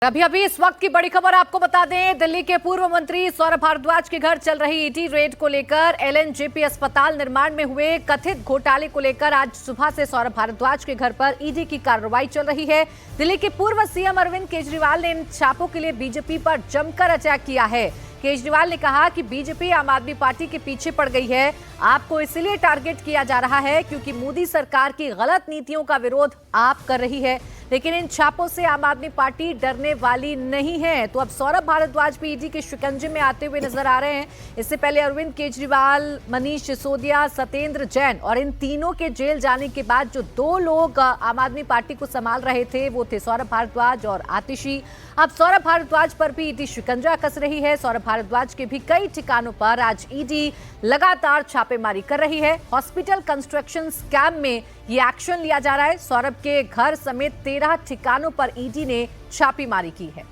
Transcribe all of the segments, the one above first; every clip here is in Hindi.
अभी अभी इस वक्त की बड़ी खबर आपको बता दें, दिल्ली के पूर्व मंत्री सौरभ भारद्वाज के घर चल रही ईडी रेड को लेकर एलएनजेपी अस्पताल निर्माण में हुए कथित घोटाले को लेकर आज सुबह से सौरभ भारद्वाज के घर पर ईडी की कार्रवाई चल रही है। दिल्ली के पूर्व सीएम अरविंद केजरीवाल ने इन छापों के लिए बीजेपी पर जमकर अटैक किया है। केजरीवाल ने कहा कि बीजेपी आम आदमी पार्टी के पीछे पड़ गई है। आपको इसलिए टारगेट किया जा रहा है क्योंकि मोदी सरकार की गलत नीतियों का विरोध आप कर रही है, लेकिन इन छापों से आम आदमी पार्टी डरने वाली नहीं है। तो अब सौरभ भारद्वाज भी ईडी के शिकंजे में आते हुए नजर आ रहे हैं। इससे पहले अरविंद केजरीवाल, मनीष सिसोदिया, सत्येंद्र जैन और इन तीनों के जेल जाने के बाद जो दो लोग आम आदमी पार्टी को संभाल रहे थे वो थे सौरभ भारद्वाज और आतिशी। अब सौरभ भारद्वाज पर भी ईडी शिकंजा कस रही है। सौरभ भारद्वाज के भी कई ठिकानों पर आज ईडी लगातार छापेमारी कर रही है। हॉस्पिटल कंस्ट्रक्शन स्कैम में ये एक्शन लिया जा रहा है। सौरभ के घर समेत 13 ठिकानों पर ईडी ने छापेमारी की है।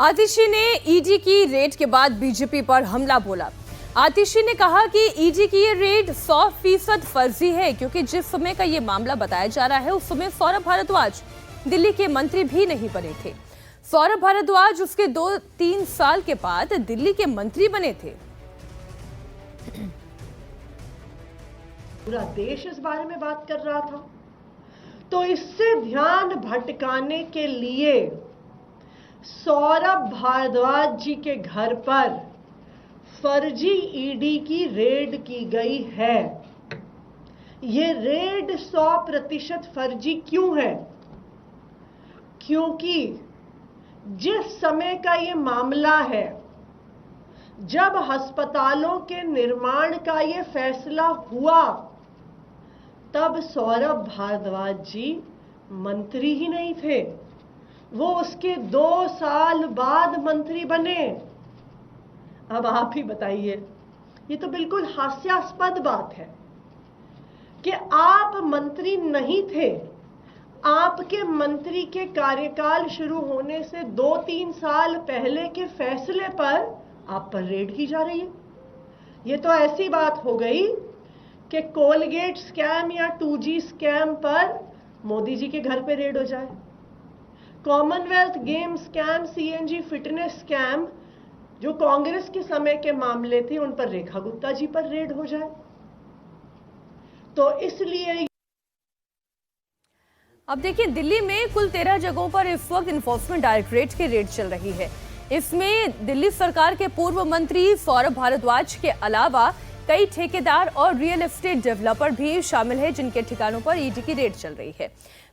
आतिशी ने ईडी की रेड के बाद बीजेपी पर हमला बोला। आतिशी ने कहा कि ईडी की ये रेड 100% फर्जी है, क्योंकि जिस समय का ये मामला बताया जा रहा है उस समय सौरभ भारद्वाज दिल्ली के मंत्री भी नहीं बने थे। सौरभ भारद्वाज उसके 2-3 साल के बाद दिल्ली के मंत्री बने थे। पूरा देश इस बारे में बात कर रहा था, तो इससे ध्यान भटकाने के लिए सौरभ भारद्वाज जी के घर पर फर्जी ईडी की रेड की गई है। ये रेड 100% फर्जी क्यों है? क्योंकि जिस समय का ये मामला है, जब अस्पतालों के निर्माण का ये फैसला हुआ, तब सौरभ भारद्वाज जी मंत्री ही नहीं थे। वो उसके 2 साल बाद मंत्री बने। अब आप ही बताइए, ये तो बिल्कुल हास्यास्पद बात है कि आप मंत्री नहीं थे। आपके मंत्री के कार्यकाल शुरू होने से 2-3 साल पहले के फैसले पर आप पर रेड की जा रही है। ये तो ऐसी बात हो गई कि कोलगेट स्कैम या 2G स्कैम पर मोदी जी के घर पे रेड हो जाए, Commonwealth game scam, CNG fitness scam जो कांग्रेस के समय के मामले थे उन पर रेखा गुप्ता जी पर रेड हो जाए। तो इसलिए अब देखिए, दिल्ली में कुल 13 जगहों पर इस वक्त इन्फोर्समेंट डायरेक्टरेट की रेड चल रही है। इसमें दिल्ली सरकार के पूर्व मंत्री सौरभ भारद्वाज के अलावा कई ठेकेदार और रियल एस्टेट डेवलपर भी शामिल हैं, जिनके ठिकानों पर ईडी की रेड चल रही है।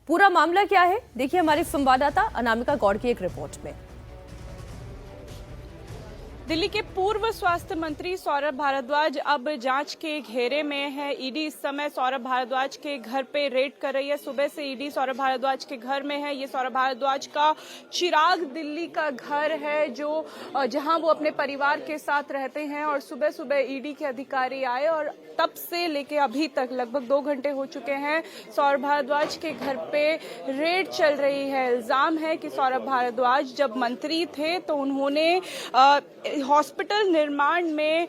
पूरा मामला क्या है, देखिए हमारे संवाददाता अनामिका गौड़ की एक रिपोर्ट में। दिल्ली के पूर्व स्वास्थ्य मंत्री सौरभ भारद्वाज अब जांच के घेरे में है। ईडी इस समय सौरभ भारद्वाज के घर पे रेड कर रही है। सुबह से ईडी सौरभ भारद्वाज के घर में है। ये सौरभ भारद्वाज का चिराग दिल्ली का घर है, जो जहां वो अपने परिवार के साथ रहते हैं। और सुबह सुबह ईडी के अधिकारी आए और तब से लेके अभी तक लगभग 2 घंटे हो चुके हैं, सौरभ भारद्वाज के घर पे रेड चल रही है। इल्जाम है कि सौरभ भारद्वाज जब मंत्री थे तो उन्होंने हॉस्पिटल निर्माण में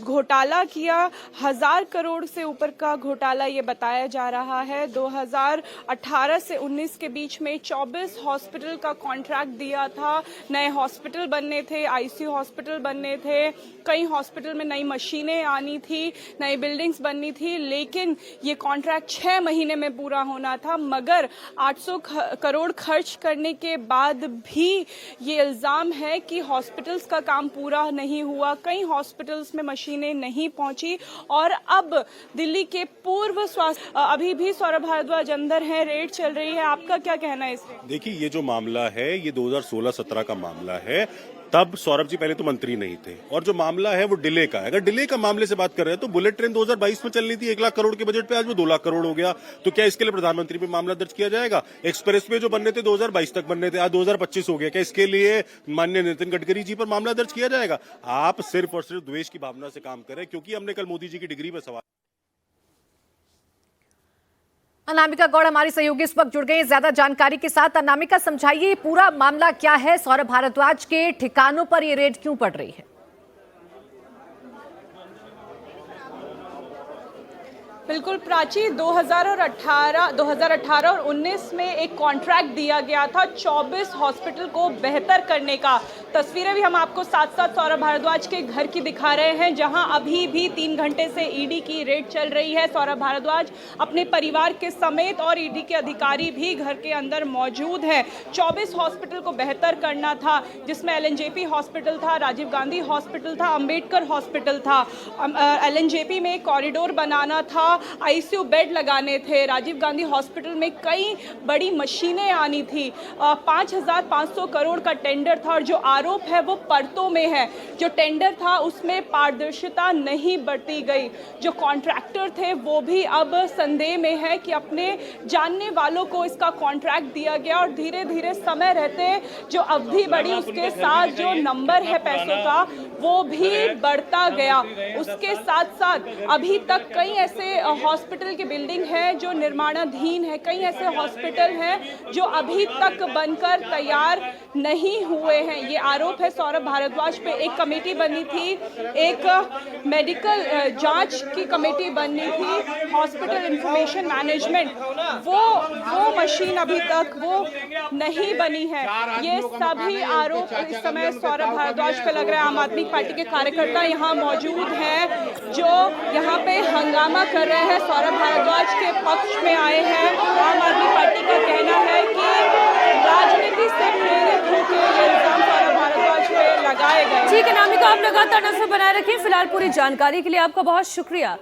घोटाला किया। 1000 करोड़ से ऊपर का घोटाला ये बताया जा रहा है। 2018 से 19 के बीच में 24 हॉस्पिटल का कॉन्ट्रैक्ट दिया था। नए हॉस्पिटल बनने थे, ICU हॉस्पिटल बनने थे, कई हॉस्पिटल में नई मशीनें आनी थी, नई बिल्डिंग्स बननी थी, लेकिन ये कॉन्ट्रैक्ट 6 महीने में पूरा होना था। मगर 800 करोड़ खर्च करने के बाद भी ये इल्जाम है कि हॉस्पिटल्स का काम पूरा नहीं हुआ, कई हॉस्पिटल्स में मशीनें नहीं पहुंची। और अब दिल्ली के पूर्व स्वास्थ्य, अभी भी सौरभ भारद्वाज अंदर हैं, रेड चल रही है। आपका क्या कहना है इसमें? देखिए, ये जो मामला है ये 2016-17 का मामला है। तब सौरभ जी पहले तो मंत्री नहीं थे, और जो मामला है वो डिले का है। अगर डिले का मामले से बात कर रहे हैं तो बुलेट ट्रेन 2022 में चलनी थी 1 लाख करोड़ के बजट पे, आज वो 2 लाख करोड़ हो गया। तो क्या इसके लिए प्रधानमंत्री पे मामला दर्ज किया जाएगा? एक्सप्रेस वे जो बनने थे 2022 तक बनने थे, आज 2025 हो गया, क्या इसके लिए माननीय नितिन गडकरी जी पर मामला दर्ज किया जाएगा? आप सिर्फ और सिर्फ द्वेष की भावना से काम करें, क्योंकि हमने कल मोदी जी की डिग्री पर सवाल। अनामिका गौड़ हमारी सहयोगी इस वक्त जुड़ गई ज्यादा जानकारी के साथ। अनामिका, समझाइए पूरा मामला क्या है? सौरभ भारद्वाज के ठिकानों पर ये रेड क्यों पड़ रही है? बिल्कुल प्राची, 2018 और 19 में एक कॉन्ट्रैक्ट दिया गया था 24 हॉस्पिटल को बेहतर करने का। तस्वीरें भी हम आपको साथ साथ सौरभ भारद्वाज के घर की दिखा रहे हैं, जहां अभी भी 3 घंटे से ईडी की रेड चल रही है। सौरभ भारद्वाज अपने परिवार के समेत और ईडी के अधिकारी भी घर के अंदर मौजूद हैं। 24 हॉस्पिटल को बेहतर करना था, जिसमें LNJP हॉस्पिटल था, राजीव गांधी हॉस्पिटल था, अंबेडकर हॉस्पिटल था। LNJP में कॉरिडोर बनाना था, ICU बेड लगाने थे। राजीव गांधी हॉस्पिटल में कई बड़ी मशीनें आनी थी। 5,500 करोड़ का टेंडर था और जो आरोप है वो परतों में है। जो टेंडर था उसमें पारदर्शिता नहीं बरती गई। जो कॉन्ट्रैक्टर थे वो भी अब संदेह में है कि अपने जानने वालों को इसका कॉन्ट्रैक्ट दिया गया और धीरे धीरे समय रहते जो अवधि बढ़ी उसके साथ जो नंबर है पैसों का वो भी बढ़ता गया। उसके साथ साथ अभी तक कई ऐसे हॉस्पिटल की बिल्डिंग है जो निर्माणाधीन है, कई ऐसे हॉस्पिटल हैं जो अभी तक बनकर तैयार नहीं हुए हैं। ये आरोप है सौरभ भारद्वाज पे। एक कमेटी बनी थी, एक मेडिकल जांच की कमेटी बनी थी, हॉस्पिटल इंफॉर्मेशन मैनेजमेंट, वो मशीन अभी तक वो नहीं बनी है। ये सभी आरोप इस समय सौरभ भारद्वाज पे लग रहा है। आम आदमी पार्टी के कार्यकर्ता यहाँ मौजूद हैं जो यहाँ पे हंगामा कर रहे हैं, सौरभ भारद्वाज के पक्ष में आए हैं। आम आदमी पार्टी का कहना है कि राजनीति से प्रेरित होकर ये इल्जाम सौरभ भारद्वाज पे लगाए गए। ठीक है नामिका, आप लगातार नजर बनाए रखें। फिलहाल पूरी जानकारी के लिए आपका बहुत शुक्रिया।